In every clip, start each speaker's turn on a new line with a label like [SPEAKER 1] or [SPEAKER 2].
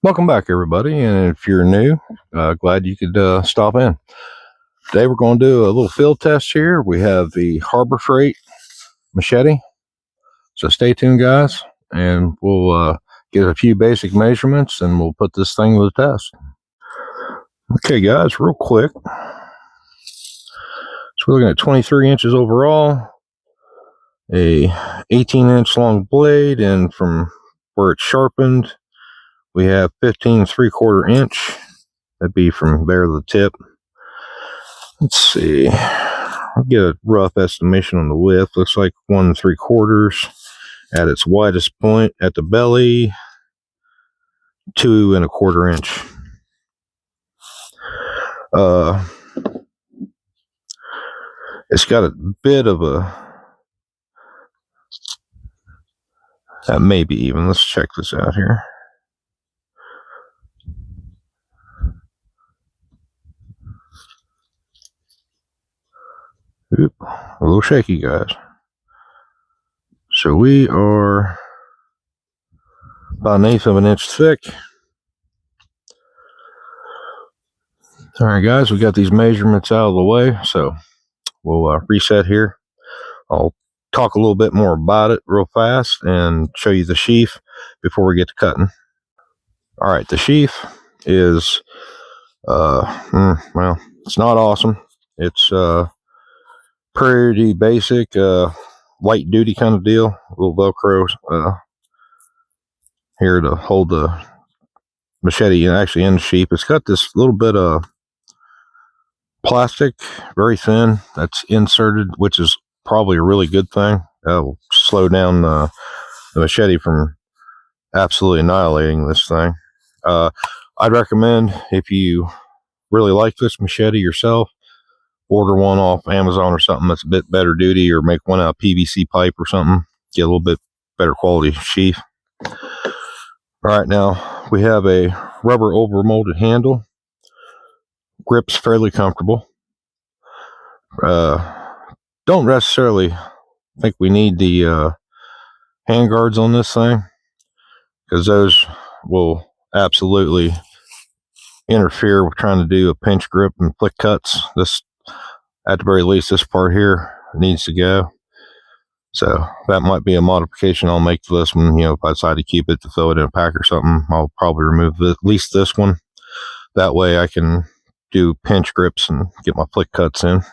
[SPEAKER 1] Welcome back, everybody, and if you're new, glad you could stop in. Today we're going to do a little field test here. We have the Harbor Freight Machete, so stay tuned, guys, and we'll get a few basic measurements, and we'll put this thing to the test. Okay, guys, real quick. So we're looking at 23 inches overall, a 18-inch long blade, and from where it's sharpened, we have 15 3/4 inch. That'd be from there to the tip. Let's see. I'll get a rough estimation on the width. Looks like 1 3/4 at its widest point at the belly, 2 1/4 inch. It's got a bit of maybe even. Let's check this out here. Oop, a little shaky, guys. So we are about 1/8 of an inch thick. All right, guys, we got these measurements out of the way, so we'll reset here. I'll talk a little bit more about it real fast and show you the sheath before we get to cutting. All right, the sheath is, well, it's not awesome. It's pretty basic, light duty kind of deal. A little Velcro here to hold the machete actually in the sheath. It's got this little bit of plastic, very thin, that's inserted, which is probably a really good thing. That will slow down the machete from absolutely annihilating this thing. I'd recommend, if you really like this machete yourself, order one off Amazon or something that's a bit better duty, or make one out of PVC pipe or something. Get a little bit better quality sheath. All right, now we have a rubber over molded handle. Grip's fairly comfortable. Don't necessarily think we need the hand guards on this thing, because those will absolutely interfere with trying to do a pinch grip and flick cuts. This, at the very least, this part here needs to go. So that might be a modification I'll make to this one. If I decide to keep it to throw it in a pack or something, I'll probably remove at least this one. That way I can do pinch grips and get my flick cuts in.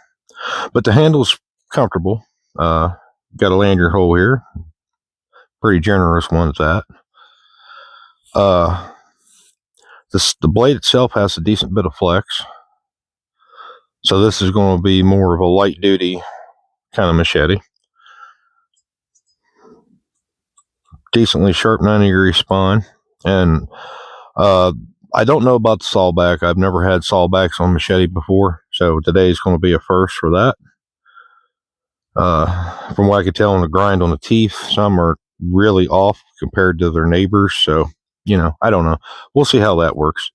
[SPEAKER 1] But the handle's comfortable. Got a lanyard hole here. Pretty generous one at that. The blade itself has a decent bit of flex. So this is going to be more of a light duty kind of machete. Decently sharp 90-degree spine. And I don't know about the Sawback. I've never had Sawbacks on machete before, so today's going to be a first for that. From what I could tell on the grind on the teeth, some are really off compared to their neighbors, so I don't know. We'll see how that works.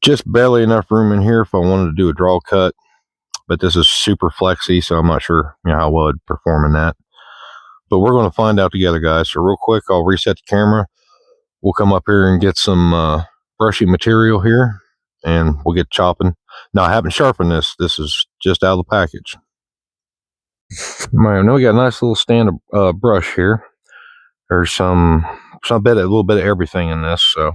[SPEAKER 1] Just barely enough room in here if I wanted to do a draw cut, but this is super flexy, so I'm not sure how well it'd perform in that. But we're going to find out together, guys. So real quick, I'll reset the camera. We'll come up here and get some brushy material here, and we'll get chopping. Now, I haven't sharpened this. This is just out of the package. I know we got a nice little stand of brush here. There's a little bit of everything in this. So,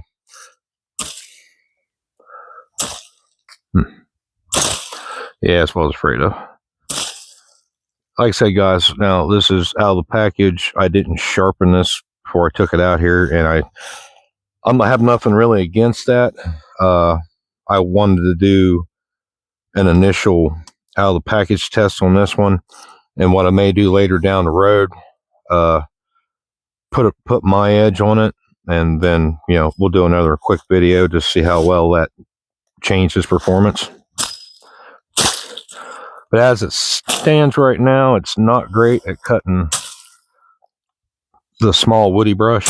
[SPEAKER 1] yeah, that's what I was afraid of. Like I said, guys, now this is out of the package. I didn't sharpen this before I took it out here, and I have nothing really against that. I wanted to do an initial out of the package test on this one, and what I may do later down the road, put my edge on it, and then we'll do another quick video to see how well that changes performance. But as it stands right now, it's not great at cutting the small woody brush.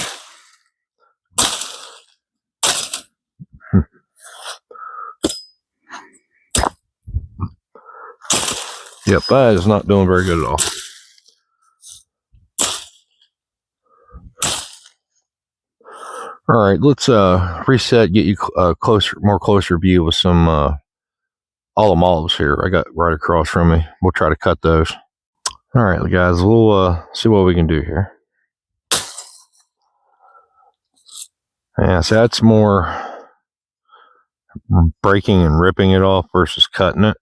[SPEAKER 1] Yep, that is not doing very good at all. All right, let's reset, get you a more closer view with some olives here. I got right across from me. We'll try to cut those. All right, guys, we'll see what we can do here. Yeah, so that's more breaking and ripping it off versus cutting it.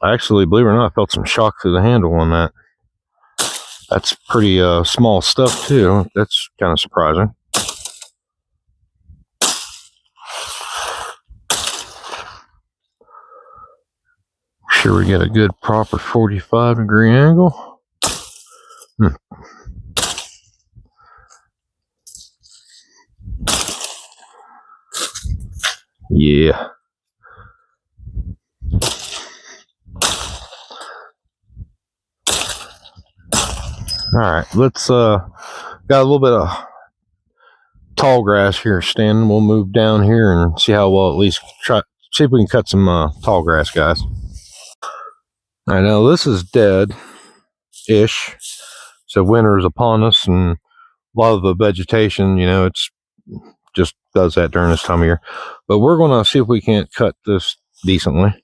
[SPEAKER 1] Actually, believe it or not, I felt some shock through the handle on that. That's pretty small stuff too. That's kind of surprising. Sure we get a good proper 45-degree angle. Yeah. All right, let's got a little bit of tall grass here standing. We'll move down here and see how well, at least try, see if we can cut some tall grass, guys. All right, now this is dead-ish. So winter is upon us, and a lot of the vegetation, you know, it's just does that during this time of year. But we're going to see if we can't cut this decently.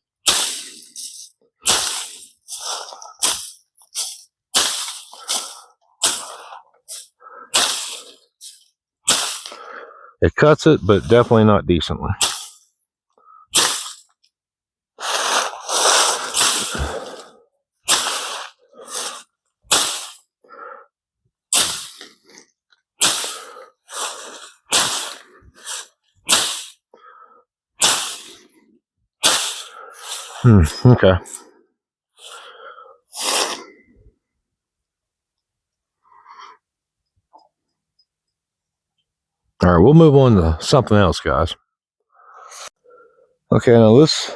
[SPEAKER 1] It cuts it, but definitely not decently. Okay. All right, we'll move on to something else, guys. Okay, now this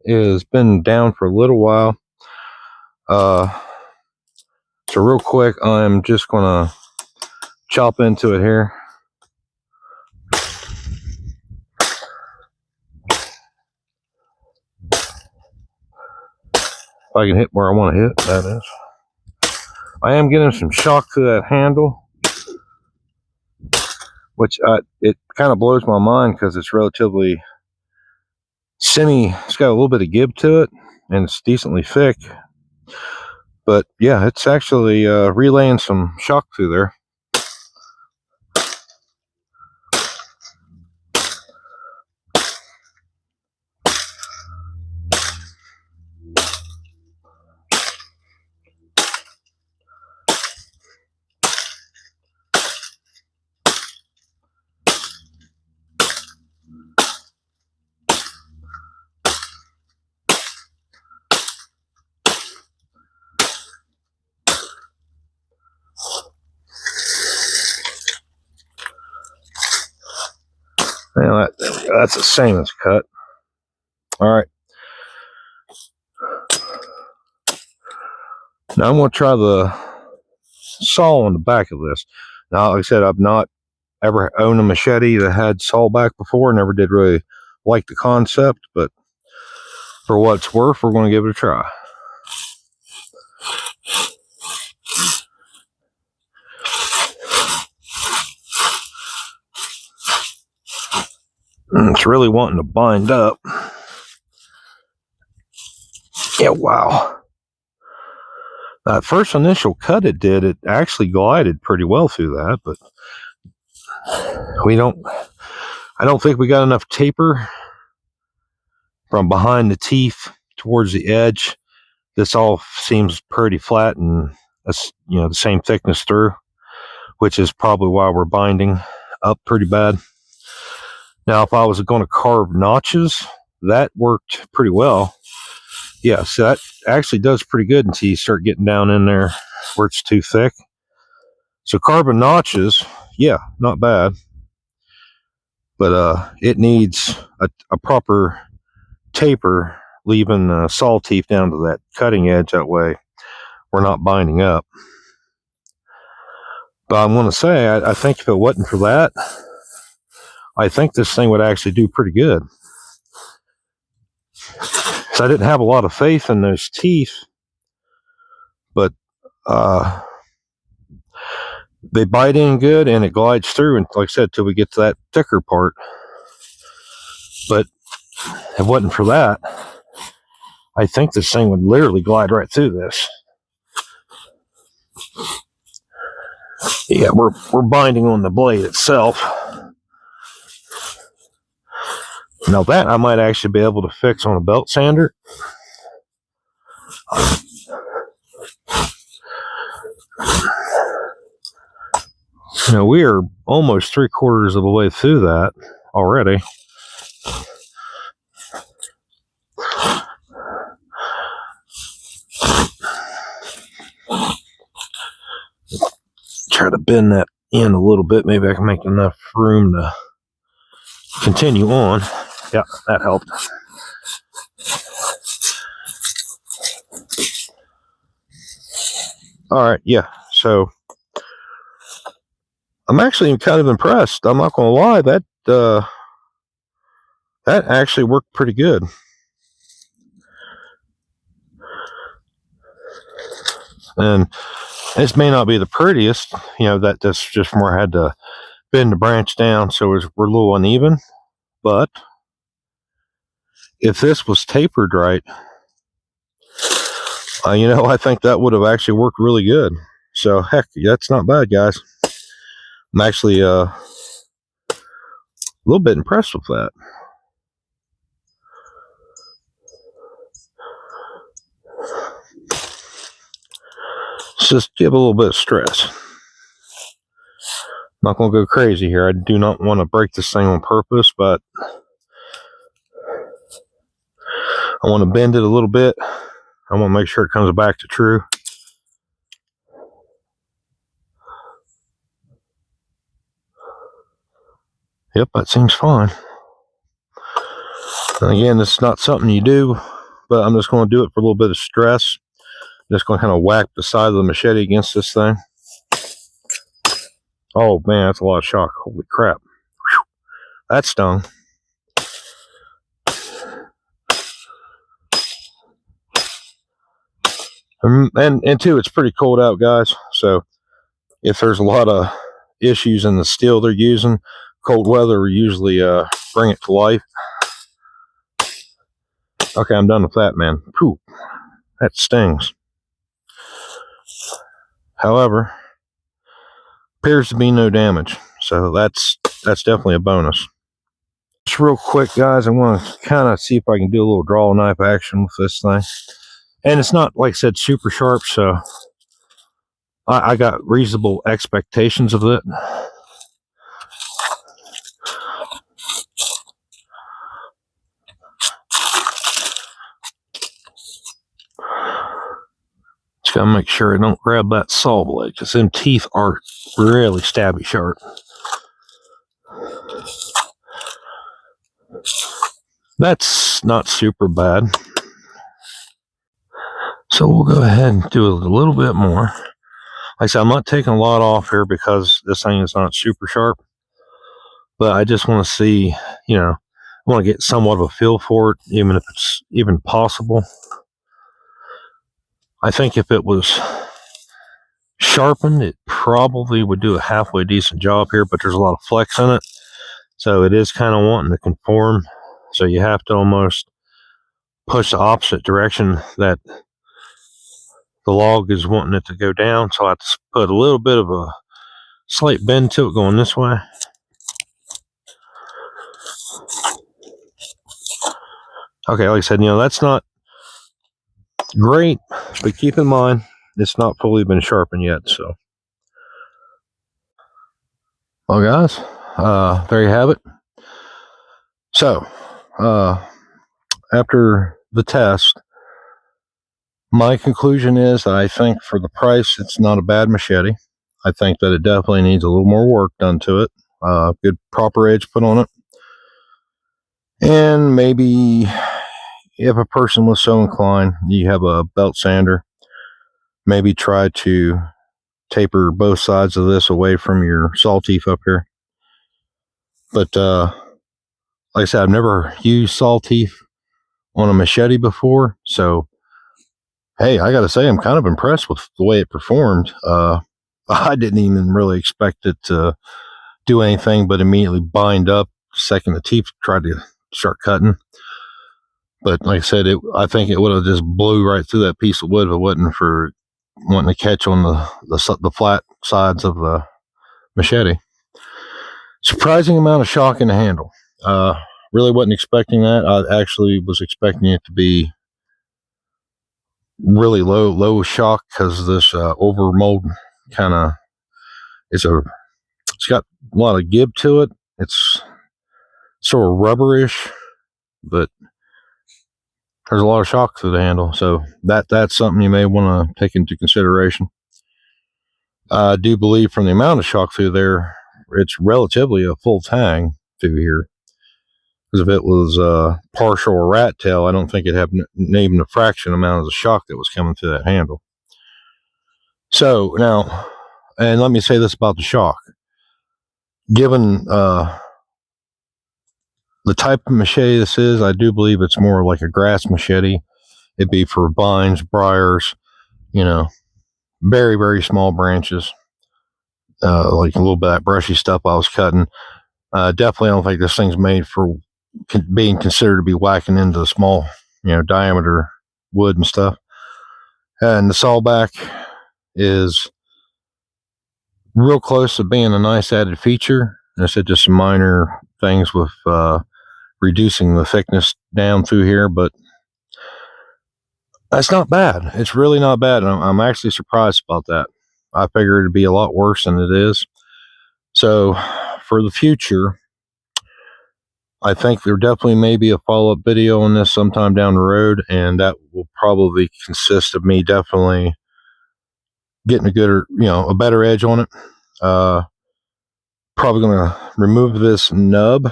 [SPEAKER 1] has been down for a little while. So real quick, I'm just gonna chop into it here. If I can hit where I want to hit, that is. I am getting some shock to that handle, which it kind of blows my mind because it's relatively it's got a little bit of give to it, and it's decently thick. But yeah, it's actually relaying some shock through there. Yeah, that's the same as cut. All right. Now I'm going to try the saw on the back of this. Now, like I said, I've not ever owned a machete that had Sawback before. Never did really like the concept, but for what it's worth, we're going to give it a try. It's really wanting to bind up. Yeah, wow. That first initial cut it did, it actually glided pretty well through that, but I don't think we got enough taper from behind the teeth towards the edge. This all seems pretty flat and the same thickness through, which is probably why we're binding up pretty bad. Now, if I was going to carve notches, that worked pretty well. Yeah, so that actually does pretty good until you start getting down in there where it's too thick. So carving notches, yeah, not bad. But it needs a proper taper, leaving saw teeth down to that cutting edge. That way we're not binding up. But I'm going to say, I think if it wasn't for that, I think this thing would actually do pretty good. So I didn't have a lot of faith in those teeth, but they bite in good and it glides through, and like I said, till we get to that thicker part. But if it wasn't for that, I think this thing would literally glide right through this. Yeah, we're binding on the blade itself. Now that I might actually be able to fix on a belt sander. Now we are almost 3/4 of the way through that already. Try to bend that in a little bit. Maybe I can make enough room to continue on. Yeah, that helped. All right, yeah. So I'm actually kind of impressed. I'm not going to lie. That actually worked pretty good. And this may not be the prettiest, that's just where I had to bend the branch down, so we're a little uneven. But if this was tapered right, I think that would have actually worked really good. So heck, that's not bad, guys. I'm actually a little bit impressed with that. Let's just give a little bit of stress. I'm not going to go crazy here. I do not want to break this thing on purpose, but I want to bend it a little bit. I want to make sure it comes back to true. Yep, that seems fine. And again, this is not something you do, but I'm just going to do it for a little bit of stress. I'm just going to kind of whack the side of the machete against this thing. Oh man, that's a lot of shock. Holy crap. Whew. That stung. And two, it's pretty cold out, guys. So if there's a lot of issues in the steel they're using, cold weather will usually bring it to life. Okay, I'm done with that, man. Whew, that stings. However, appears to be no damage, so that's definitely a bonus. Just real quick, guys, I want to kind of see if I can do a little draw knife action with this thing. And it's not, like I said, super sharp, so I got reasonable expectations of it. Just gotta make sure I don't grab that saw blade, because them teeth are really stabby sharp. That's not super bad. So we'll go ahead and do a little bit more. Like I said, I'm not taking a lot off here because this thing is not super sharp. But I just want to see, I want to get somewhat of a feel for it, even if it's even possible. I think if it was sharpened, it probably would do a halfway decent job here, but there's a lot of flex in it. So it is kind of wanting to conform. So you have to almost push the opposite direction that the log is wanting it to go down. So I have to put a little bit of a slight bend to it going this way. Okay, like I said, that's not great, but keep in mind, it's not fully been sharpened yet. So, well, guys, there you have it. So, after the test, my conclusion is that I think for the price, it's not a bad machete. I think that it definitely needs a little more work done to it. Good proper edge put on it. And maybe if a person was so inclined, you have a belt sander, maybe try to taper both sides of this away from your saw teeth up here. But like I said, I've never used saw teeth on a machete before, so hey, I gotta say, I'm kind of impressed with the way it performed. I didn't even really expect it to do anything but immediately bind up the second the teeth tried to start cutting. But like I said, I think it would have just blew right through that piece of wood if it wasn't for wanting to catch on the flat sides of the machete. Surprising amount of shock in the handle. Really wasn't expecting that. I actually was expecting it to be really low shock because this over mold kind of it's got a lot of give to it. It's sort of rubberish, but there's a lot of shock through the handle, so that's something you may want to take into consideration. I do believe from the amount of shock through there, it's relatively a full tang through here. Because if it was partial or rat tail, I don't think it'd have even a fraction amount of the shock that was coming through that handle. So now, and let me say this about the shock. Given the type of machete this is, I do believe it's more like a grass machete. It'd be for vines, briars, very, very small branches, like a little bit of that brushy stuff I was cutting. Definitely, I don't think this thing's made for being considered to be whacking into the small, diameter wood and stuff. And the Sawback is real close to being a nice added feature. I said just some minor things with reducing the thickness down through here, but that's not bad. It's really not bad. I'm actually surprised about that. I figured it'd be a lot worse than it is. So for the future, I think there definitely may be a follow-up video on this sometime down the road, and that will probably consist of me definitely getting a better edge on it. Probably going to remove this nub.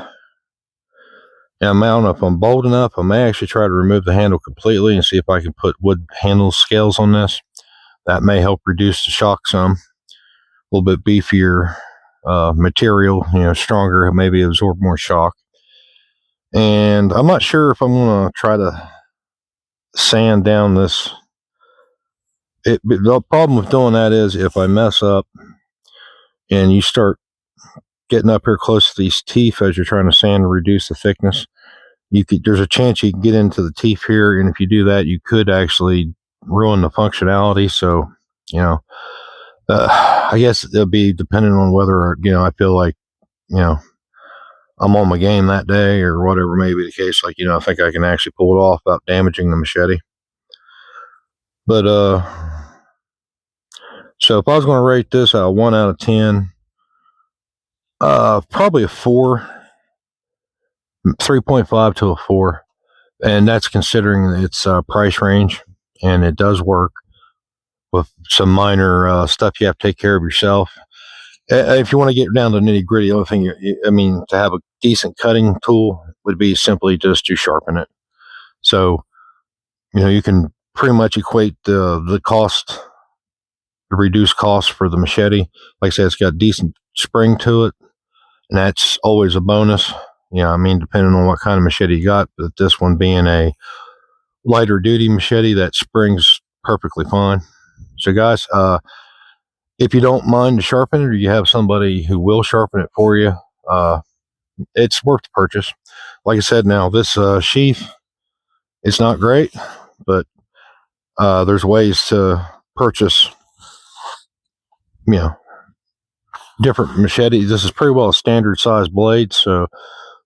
[SPEAKER 1] And I don't know if I'm bold enough. I may actually try to remove the handle completely and see if I can put wood handle scales on this. That may help reduce the shock some. A little bit beefier material, stronger, maybe absorb more shock. And I'm not sure if I'm going to try to sand down this. The problem with doing that is if I mess up and you start getting up here close to these teeth as you're trying to sand and reduce the thickness, there's a chance you can get into the teeth here, and if you do that, you could actually ruin the functionality. So, I guess it'll be dependent on whether I feel like I'm on my game that day or whatever may be the case. Like I think I can actually pull it off without damaging the machete. But so if I was going to rate this a 1 out of 10, probably a 4, 3.5 to a 4. And that's considering its price range, and it does work with some minor stuff you have to take care of yourself. If you want to get down to nitty gritty, the only thing to have a decent cutting tool would be simply just to sharpen it. So, you can pretty much equate the cost, the reduced cost for the machete. Like I said, it's got decent spring to it, and that's always a bonus. Depending on what kind of machete you got, but this one being a lighter duty machete, that springs perfectly fine. So guys, if you don't mind to sharpen it, or you have somebody who will sharpen it for you, it's worth the purchase. Like I said, now this sheath, it's not great, but there's ways to purchase, different machetes. This is pretty well a standard size blade, so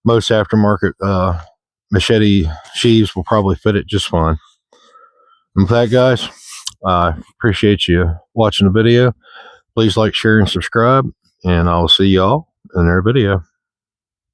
[SPEAKER 1] most aftermarket machete sheaths will probably fit it just fine. And with that, guys, I appreciate you watching the video. Please like, share, and subscribe, and I'll see y'all in their video.